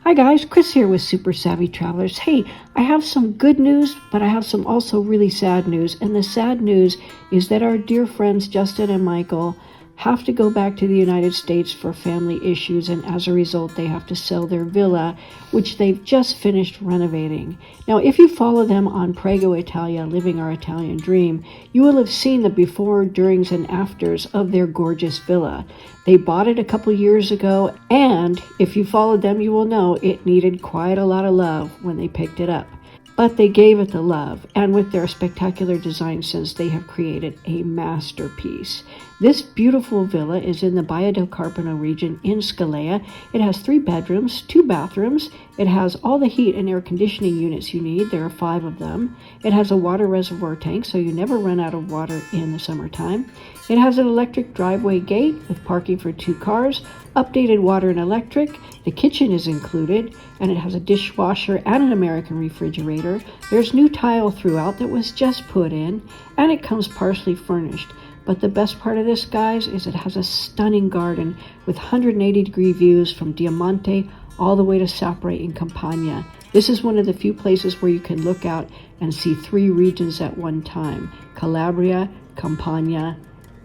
Hi guys, Chris here with Super Savvy Travelers. Hey, I have some good news, but I have some also really sad news. And the sad news is that our dear friends Justin and Michael have to go back to the United States for family issues, and as a result they have to sell their villa, which they've just finished renovating. Now, if you follow them on Prego Italia, Living Our Italian Dream, you will have seen the before, durings, and afters of their gorgeous villa. They bought it a couple years ago, and if you followed them, you will know it needed quite a lot of love when they picked it up. But they gave it the love, and with their spectacular design sense, they have created a masterpiece. This beautiful villa is in the Baia del Carpano region in Scalea. It has 3 bedrooms, 2 bathrooms. It has all the heat and air conditioning units you need. There are 5 of them. It has a water reservoir tank, so you never run out of water in the summertime. It has an electric driveway gate with parking for 2 cars, updated water and electric. The kitchen is included, and it has a dishwasher and an American refrigerator. There's new tile throughout that was just put in, and it comes partially furnished. But the best part of this, guys, is it has a stunning garden with 180-degree views from Diamante all the way to Sapre in Campania. This is one of the few places where you can look out and see 3 regions at one time: Calabria, Campania,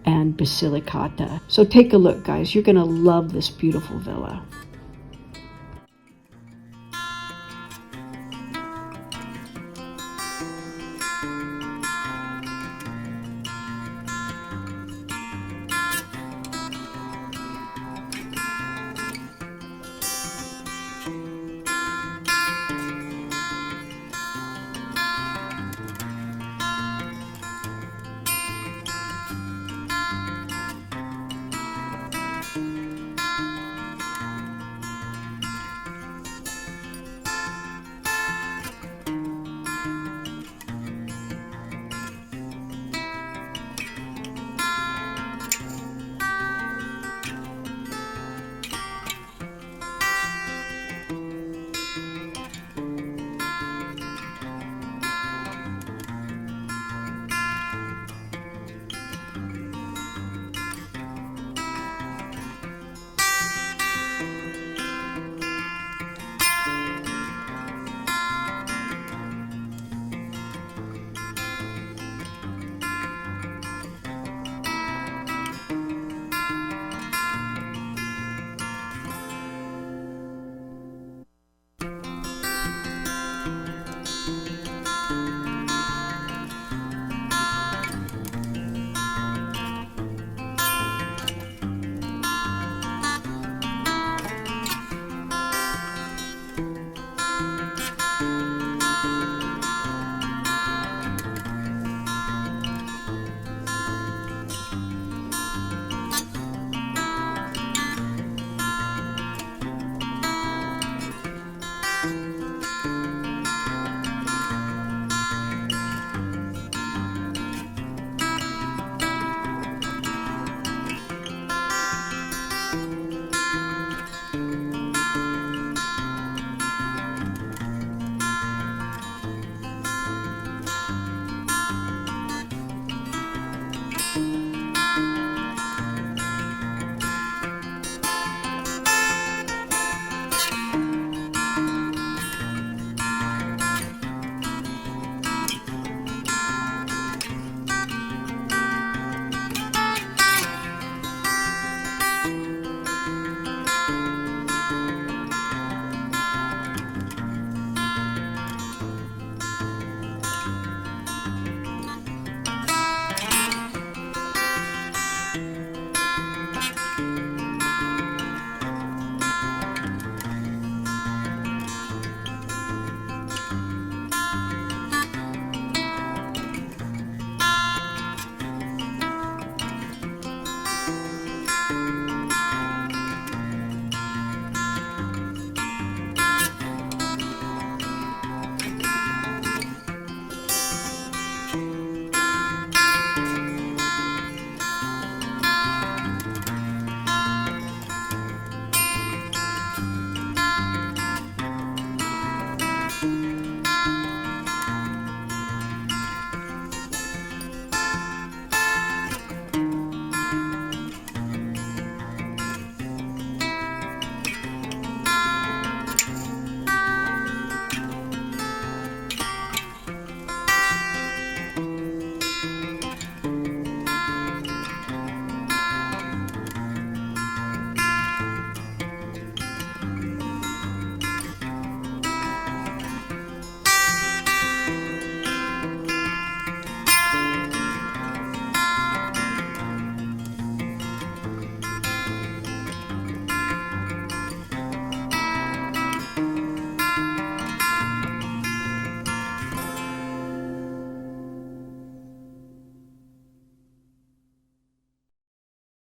and Basilicata. So take a look, guys. You're going to love this beautiful villa.